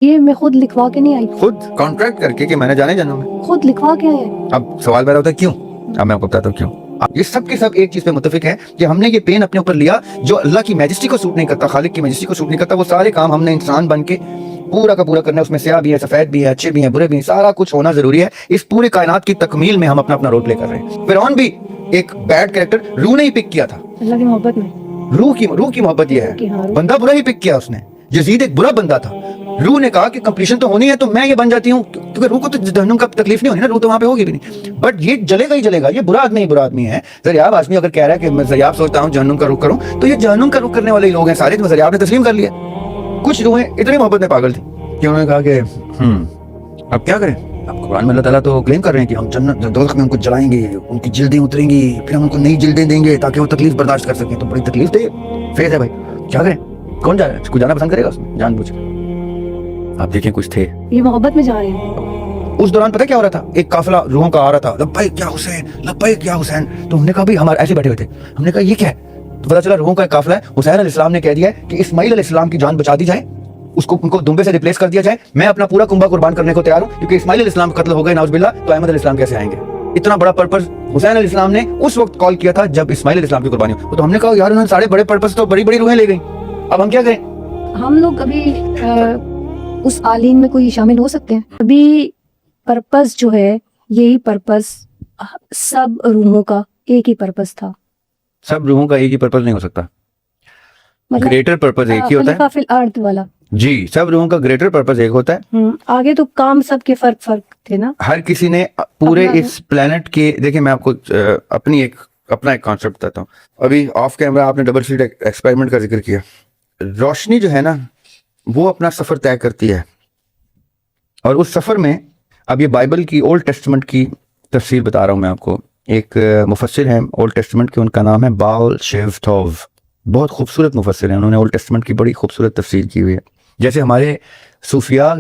یہ میں خود لکھوا کے نہیں آئی, خود کانٹریکٹ کر کے کہ میں نے جانے جہنم میں. خود لکھوا کے آئے. اب سوال پیدا ہوتا ہے کیوں؟ اب میں آپ کو بتاتا ہوں کیوں. یہ سب کے سب ایک چیز پہ متفق ہے کہ ہم نے یہ پین اپنے اوپر لیا جو اللہ کی میجسٹی کو سوٹ نہیں کرتا, خالق کی میجسٹی کو سوٹ نہیں کرتا. وہ سارے کام ہم نے انسان بن کے پورا کا پورا کرنا ہے. اس میں سیاہ بھی ہے, سفید بھی ہے, اچھے بھی ہیں, برے بھی ہیں, سارا کچھ ہونا ضروری ہے. اس پورے کائنات کی تکمیل میں ہم اپنا اپنا رول پلے کر رہے ہیں. فرعون بھی ایک بیڈ کریکٹر روح نے ہی پک کیا تھا. اللہ کی محبت میں روح کی محبت یہ ہے, بندہ برا ہی پک کیا اس نے. یزید ایک برا بندہ تھا. روح نے کہا کہ کمپلیشن تو ہونی ہے تو میں یہ بن جاتی ہوں, کیونکہ روح کو تو جہنم کا تکلیف نہیں ہونی نا, روح تو وہاں پہ ہوگی بھی نہیں. بٹ یہ جلے گا ہی جلے گا. یہ برا آدمی ہے. زریاب آدمی اگر کہہ رہا ہے کہ میں زریاب سوچتا ہوں جہنم کا رخ کروں, تو یہ جہنم کا رخ کرنے والے لوگ ہیں سارے جو زریاب نے تسلیم کر لیا. کچھ روحیں اتنی محبت میں پاگل تھی کہ انہوں نے کہا کہ اب کیا کریں. اب قرآن میں اللہ تعالیٰ تو کلیم کر رہے ہیں کہ ہم جنت دوزخ میں ان کو جلائیں گے, ان کی جلدیں اتریں گی, پھر ہم ان کو نئی جلدیں دیں گے تاکہ وہ تکلیف برداشت کر سکیں. تو بڑی تکلیف دے فیض ہے بھائی, کیا کریں. کون جا رہا ہے, کوئی جانا پسند کرے گا اس میں جان بوجھ. آپ دیکھیں کچھ تھے یہ محبت میں جا رہے ہیں. اس دوران پتہ کیا ہو رہا تھا, ایک قافلہ روحوں کا آ رہا تھا, لبیک یا حسین, لبیک یا حسین. تو ہم نے کہا بھی ہمارے ایسے بیٹھے ہوئے تھے, ہم نے کہا یہ کیا ہے. تو پتہ چلا روحوں کا ایک قافلہ ہے. حسین علیہ السلام نے کہہ دیا ہے کہ اسماعیل علیہ السلام کی جان بچا دی جائے, اس کو ان کو دمبے سے ریپلیس کر دیا جائے. میں اپنا پورا کنبہ قربان کرنے کو تیار ہوں, کیونکہ اسماعیل علیہ السلام قتل ہو گئے نعوذ باللہ, تو احمد علیہ السلام کیسے آئیں گے. اتنا بڑا پرپس حسین علیہ السلام نے اس وقت کال کیا تھا جب اسماعیل علیہ السلام کی قربانی ہو. تو ہم نے کہا یار انہوں نے سارے بڑے پرپس تو بڑی بڑی روحیں لے گئیں, اب ہم کیا کریں. ہم لوگ کبھی اس عالین میں کوئی شامل ہو سکتے ہیں. ابھی پرپس جو ہے, یہی پرپس سب روحوں کا ایک ہی پرپس تھا. سب روحوں کا ایک ہی پرپس نہیں ہو سکتا. گریٹر پرپس ایک ہی ہوتا ہے. فی الارض والا جی, سب روحوں کا گریٹر پرپس ایک ہوتا ہے. آگے تو کام سب کے فرق تھے نا. ہر کسی نے پورے اس پلانٹ کے, دیکھیں میں آپ کو اپنا ایک کانسیپٹ بتاتا ہوں. ابھی آف کیمرہ آپ نے ڈبل سلٹ ایکسپیریمنٹ کا ذکر کیا. روشنی جو ہے نا وہ اپنا سفر طے کرتی ہے, اور اس سفر میں اب یہ بائبل کی اولڈ ٹیسٹمنٹ کی تفسیر بتا رہا ہوں میں آپ کو. ایک مفسر ہیں اولڈ ٹیسٹمنٹ کے, ان کا نام ہے بال شیفتوو. بہت خوبصورت مفسر ہیں, انہوں نے اولڈ ٹیسٹمنٹ کی بڑی خوبصورت تفسیر کی ہوئی ہے. جیسے ہمارے صوفیاء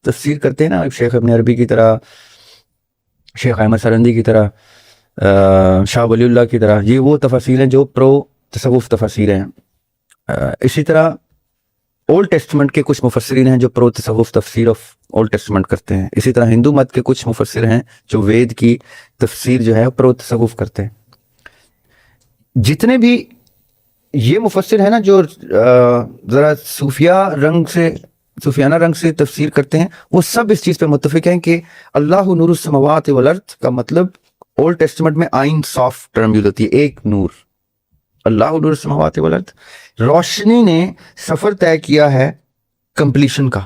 تفسیر کرتے ہیں نا, شیخ ابن عربی کی طرح, شیخ احمد سرندی کی طرح, شاہ ولی اللہ کی طرح, یہ وہ تفاسیر ہیں جو پرو تصوف تفاسیر ہیں. اسی طرح اولڈ ٹیسٹمنٹ کے کچھ مفسرین ہیں جو پرو تصوف تفسیر آف اولڈ ٹیسٹمنٹ کرتے ہیں. اسی طرح ہندو مت کے کچھ مفسر ہیں جو وید کی تفسیر جو ہے پرو تصوف کرتے ہیں. جتنے بھی یہ مفسر ہیں نا جو ذرا صوفیانہ رنگ سے تفسیر کرتے ہیں, وہ سب اس چیز پہ متفق ہیں کہ اللہ نور السماوات والارض کا مطلب اولڈ ٹیسٹمنٹ میں آئین صاف ٹرم یوز ہوتی ہے, ایک نور. اللہ نور السماوات والارض, روشنی نے سفر طے کیا ہے کمپلیشن کا.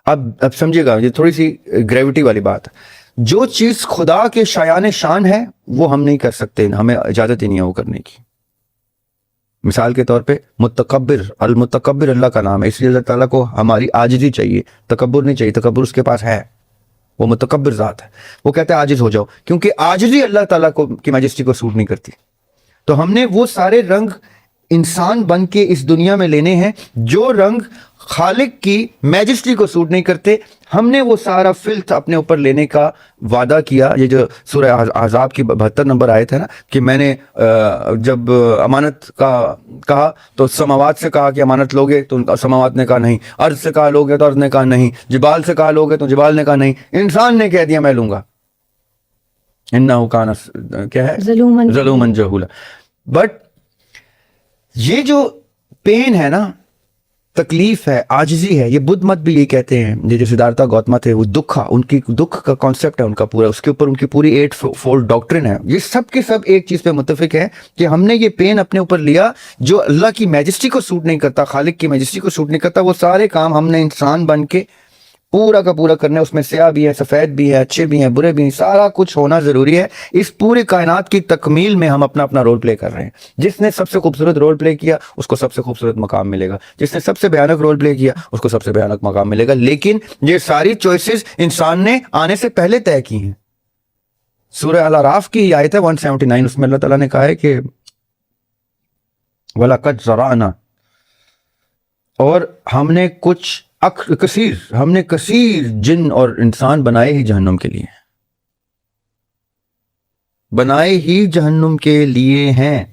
اب سمجھے گا, یہ تھوڑی سی گریوٹی والی بات. جو چیز خدا کے شایان شان ہے وہ ہم نہیں کر سکتے, ہمیں اجازت ہی نہیں ہے وہ کرنے کی. مثال کے طور پہ متکبر, المتکبر اللہ کا نام ہے, اس لیے اللہ تعالیٰ کو ہماری عاجزی چاہیے, تکبر نہیں چاہیے. تکبر اس کے پاس ہے, وہ متکبر ذات ہے. وہ کہتے ہیں عاجز ہو جاؤ, کیونکہ عاجزی اللہ تعالیٰ کو کی میجسٹی کو سوٹ نہیں کرتی. تو ہم نے وہ سارے رنگ انسان بن کے اس دنیا میں لینے ہیں جو رنگ خالق کی میجسٹی کو سوٹ نہیں کرتے. ہم نے وہ سارا فلتھ اپنے اوپر لینے کا وعدہ کیا. یہ جو سورہ احزاب کی 72 نمبر آیت ہے نا, کہ میں نے جب امانت کا کہا تو سماوات سے کہا کہ امانت لوگے, تو سماوات نے کہا نہیں. ارض سے کہا لوگے تو ارض نے کہا نہیں. جبال سے کہا لوگے تو جبال نے کہا نہیں. انسان نے کہہ دیا میں لوں گا. انہو کان کیا ہے, ظلومن جہولا. بٹ یہ جو پین ہے نا, تکلیف ہے, عاجزی ہے, یہ بدھ مت بھی یہ کہتے ہیں. یہ جو سدھارتھا گوتما تھے وہ دکھا, ان کی دکھ کا کانسیپٹ ہے ان کا پورا, اس کے اوپر ان کی پوری 8 فولڈ ڈاکٹرن ہے. یہ سب کے سب ایک چیز پہ متفق ہے کہ ہم نے یہ پین اپنے اوپر لیا جو اللہ کی میجسٹی کو سوٹ نہیں کرتا, خالق کی میجسٹی کو سوٹ نہیں کرتا. وہ سارے کام ہم نے انسان بن کے پورا کا پورا کرنا ہے. اس میں سیاہ بھی ہے, سفید بھی ہے, اچھے بھی ہیں, برے بھی ہیں, سارا کچھ ہونا ضروری ہے. اس پورے کائنات کی تکمیل میں ہم اپنا اپنا رول پلے کر رہے ہیں. جس نے سب سے خوبصورت رول پلے کیا اس کو سب سے خوبصورت مقام ملے گا, جس نے سب سے بھیانک رول پلے کیا اس کو سب سے بھیانک مقام ملے گا. لیکن یہ ساری چوائسز انسان نے آنے سے پہلے طے کی ہیں. سورہ الاعراف کی آیت ہے 179, اس میں اللہ تعالیٰ نے کہا ہے کہ وَلَقَدْ زَرَعْنَا, اور ہم نے کثیر جن اور انسان بنائے ہی جہنم کے لیے, بنائے ہی جہنم کے لیے ہیں.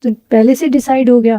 تو پہلے سے ڈیسائیڈ ہو گیا.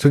So,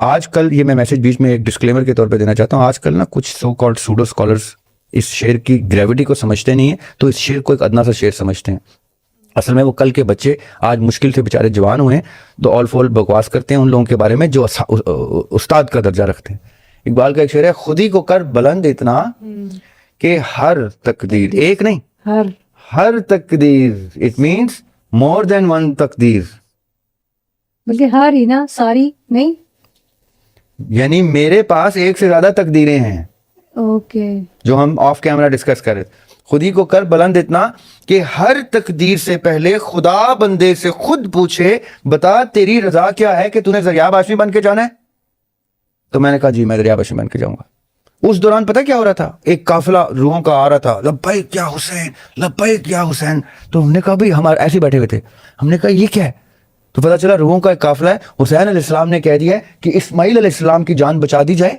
آج کل یہ میں میسج بیچ میں ایک ڈسکلیمر کے طور پہ دینا چاہتا ہوں, آج کل نا کچھ سو کالڈ سوڈو اسکالرس اس شعر کی گریوٹی کو سمجھتے نہیں ہیں, تو اس شعر کو ایک ادنا سا شعر سمجھتے ہیں. اصل میں وہ کل کے بچے آج مشکل سے بیچارے جوان ہوئے ہیں, تو آل فول بکواس کرتے ہیں ان لوگوں کے بارے میں جو استاد کا درجہ رکھتے ہیں. اقبال کا ایک شعر ہے, خود ہی کو کر بلند اتنا کہ ہر تقدیر ایک نہیں, ہر تقدیر, it means more than one تقدیر, بلکہ ہر ہی نا, ساری نہیں. یعنی میرے پاس ایک سے زیادہ تقدیریں ہیں, اوکے, جو ہم آف کیمرہ ڈسکس کر رہے تھے. خود ہی کو کر بلند اتنا کہ ہر تقدیر سے پہلے خدا بندے سے خود پوچھے, بتا تیری رضا کیا ہے کہ تو نے ذریعہ ہاشمی بن کے جانا ہے. تو میں نے کہا جی میں ذریعہ ہاشمی بن کے جاؤں گا. اس دوران پتہ کیا ہو رہا تھا, ایک قافلہ روحوں کا آ رہا تھا, لبیک یا حسین, لبیک یا حسین. تو ہم نے کہا بھائی, ہمارے ایسے بیٹھے ہوئے تھے, ہم نے کہا یہ کیا ہے, تو پتہ چلا روحوں کا ایک قافلہ ہے. حسین علیہ السلام نے کہہ دیا ہے کہ اسماعیل علیہ السلام کی جان بچا دی جائے,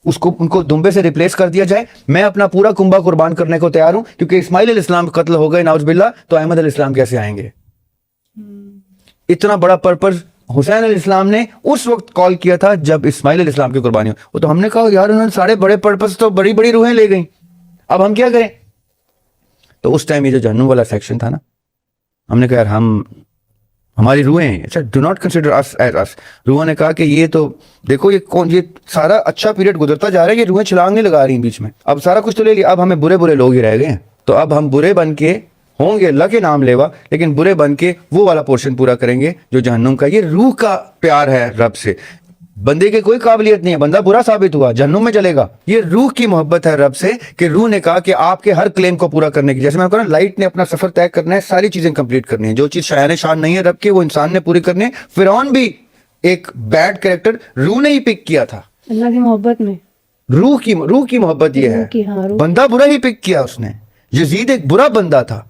اس کو ان کو دمبے سے ریپلیس کر دیا جائے, میں اپنا پورا کنبہ قربان کرنے کو تیار ہوں, کیونکہ اسماعیل علیہ السلام قتل ہو گئے نعوذ باللہ, تو احمد علیہ السلام کیسے آئیں گے. اتنا بڑا پرپز حسین علیہ السلام نے اس وقت کال کیا تھا جب اسماعیل علیہ السلام کی قربانی ہو. وہ تو ہم نے کہا یار انہوں نے سارے بڑے پرپز تو بڑی بڑی روحیں لے گئیں, اب ہم کیا کریں. تو اس ٹائم یہ جو جہنم والا سیکشن تھا نا, ہم نے کہا یار ہماری روحیں ہیں, اچھا ڈو ناٹ کنسیڈر اس ایز اس. روحوں نے کہا کہ یہ تو دیکھو یہ سارا اچھا پیریڈ گزرتا جا رہا ہے, یہ روحیں چھلانگ نہیں لگا رہی ہیں بیچ میں, اب سارا کچھ تو لے لیا, اب ہمیں برے برے لوگ ہی رہ گئے ہیں. تو اب ہم برے بن کے ہوں گے اللہ کے نام لیوا, لیکن برے بن کے وہ والا پورشن پورا کریں گے جو جہنم کا. یہ روح کا پیار ہے رب سے, بندے کی کوئی قابلیت نہیں ہے, بندہ برا ثابت ہوا جہنم میں چلے گا. یہ روح کی محبت ہے رب سے, کہ روح نے کہا کہ آپ کے ہر کلیم کو پورا کرنے کی, جیسے میں کہا نا لائٹ نے اپنا سفر طے کرنا ہے, ساری چیزیں کمپلیٹ کرنی ہے, جو چیز شایان شان نہیں ہے رب کے وہ انسان نے پوری کرنی ہے. فرعون بھی ایک بیڈ کریکٹر روح نے ہی پک کیا تھا, اللہ کی محبت میں روح کی محبت یہ ہے, بندہ برا ہی پک کیا اس نے. یزید ایک برا بندہ تھا,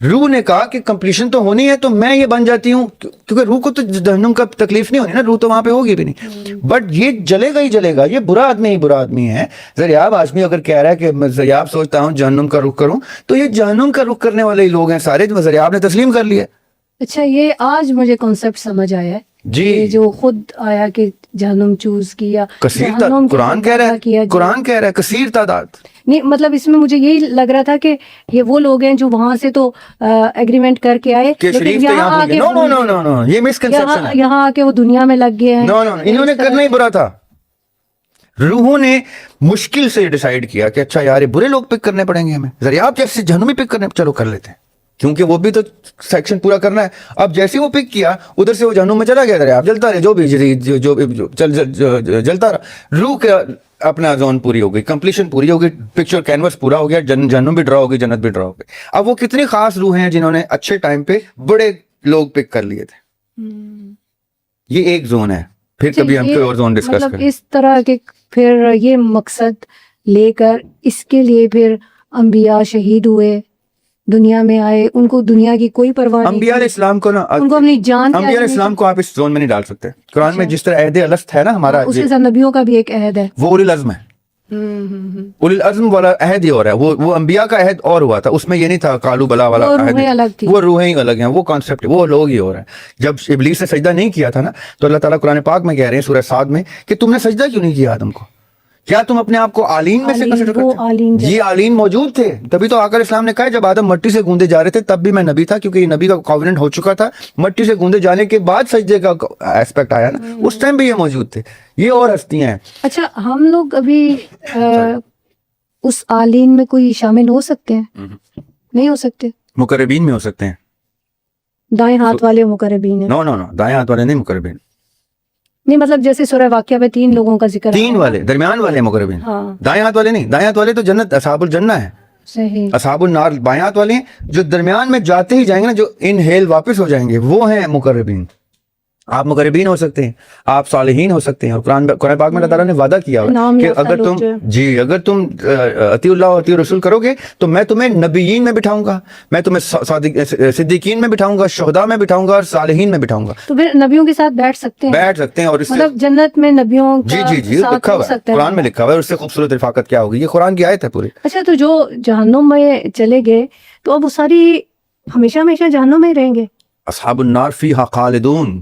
روح نے کہا کہ کمپلیشن تو ہونی ہے تو میں یہ بن جاتی ہوں, کیونکہ روح کو تو جہنم کا تکلیف نہیں ہونی نا, روح تو وہاں پہ ہوگی بھی نہیں, بٹ یہ جلے گا ہی جلے گا. یہ برا آدمی ہے. ذریعہ ہاشمی اگر کہہ رہا ہے کہ میں ذریعہ سوچتا ہوں جہنم کا رخ کروں, تو یہ جہنم کا رخ کرنے والے ہی لوگ ہیں سارے, جو ذریعہ نے تسلیم کر لیا. اچھا, یہ آج مجھے کانسیپٹ سمجھ آیا ہے جی, جو خود آیا کہ جہنم چوز کیا, قرآن کہہ رہا ہے کثیر تعداد نہیں, مطلب اس میں مجھے یہی لگ رہا تھا کہ یہ وہ لوگ ہیں جو وہاں سے تو ایگریمنٹ کر کے آئے, لیکن یہاں آ کے وہ دنیا میں لگ گئے ہیں. انہوں نے کرنا ہی برا تھا. روحوں نے مشکل سے ڈیسائیڈ کیا کہ اچھا یار برے لوگ پک کرنے پڑیں گے ہمیں, ذریعہ آپ جیسے جہنمی پک کرنے, چلو کر لیتے ہیں, کیونکہ وہ بھی تو سیکشن پورا کرنا ہے. اب جیسے وہ پک کیا ادھر سے وہ جہنم میں چلا گیا, ذریعہ آپ جلتا رہے, جو بھی جلتا رہا. روح کا اپنا زون پوری ہو گئی, کمپلیشن پوری ہو گئی, پکچر کینوس پورا ہو گیا, جہنم بھی ڈرا ہو گئی, جنت بھی ڈرا ہو گئی. اب وہ کتنی خاص روح ہیں جنہوں نے اچھے ٹائم پہ بڑے لوگ پک کر لیے تھے. یہ ایک زون ہے, پھر کبھی ہم کوئی اور زون ڈسکس کریں. اس طرح کے پھر یہ مقصد لے کر اس کے لیے پھر انبیاء شہید ہوئے, دنیا میں آئے, ان کو دنیا کی کوئی پرواہ نہیں. انبیاء علیہ السلام کو نا, ان کو اپنی جان, انبیاء علیہ السلام کو آپ اس زون میں نہیں ڈال سکتے. قرآن میں جس طرح عہد الست ہے نا ہمارا, اس کے ساتھ نبیوں کا بھی ایک عہد ہے, وہ اولی العزم ہے. اولی العزم والا عہد ہی ہو رہا ہے, وہ انبیاء کا عہد اور ہوا تھا, اس میں یہ نہیں تھا کالو بلا والا عہد, وہ روحیں ہی الگ ہیں, وہ کانسیپٹ وہ لوگ ہی ہو رہا ہے. جب ابلیس نے سجدہ نہیں کیا تھا نا, تو اللہ تعالیٰ قرآن پاک میں کہہ رہے ہیں سورہ صاد میں کہ تم نے سجدہ کیوں نہیں کیا آدم کو, کیا تم اپنے آپ کو عالین میں سے کنسیڈر کرتے؟ یہ عالین موجود تھے, تبھی تو آقا اسلام نے کہا جب آدم مٹی سے گوندے جا رہے تھے تب بھی میں نبی تھا, کیونکہ یہ نبی کا کووننٹ ہو چکا تھا. مٹی سے گوندے جانے کے بعد سجدے کا ایسپیکٹ آیا نا, اس ٹائم بھی یہ موجود تھے. یہ اور ہستیاں ہیں. اچھا, ہم لوگ ابھی اس عالین میں کوئی شامل ہو سکتے ہیں؟ نہیں ہو سکتے. مقربین میں ہو سکتے ہیں, دائیں ہاتھ والے مقربین ہیں. نو دائیں ہاتھ والے نہیں مقربین. نہیں, مطلب جیسے سورہ واقعہ میں 3 لوگوں کا ذکر, 3 والے درمیان والے مقربین, دائیں ہاتھ والے نہیں. دائیں ہاتھ والے تو جنت اصحاب الجنہ ہے, صحیح. اصحاب النار بائیں ہاتھ والے ہیں, جو درمیان میں جاتے ہی جائیں گے نا, جو انہیل واپس ہو جائیں گے, وہ ہیں مقربین. آپ مقربین ہو سکتے ہیں, آپ صالحین ہو سکتے ہیں. اور قرآن پاک میں اللہ تعالیٰ نے وعدہ کیا کہ اگر تم اطیع اللہ اور اطیع رسول کرو گے تو میں تمہیں نبیین میں بٹھاؤں گا, میں تمہیں صدیقین میں بٹھاؤں گا, شہداء میں بٹھاؤں گا, اور صالحین میں بٹھاؤں گا. تو پھر نبیوں کے ساتھ بیٹھ سکتے ہیں, اور مطلب جنت میں نبیوں کا جی لکھا ہوا ہے, قرآن میں لکھا ہوا ہے. اور اس سے خوبصورت رفاقت کیا ہوگی, یہ قرآن کی آیت ہے پوری. اچھا, تو جو جہنم میں چلے گئے تو اب وہ ساری ہمیشہ جہنم میں رہیں گے. اصحاب النار فیہا خالدون,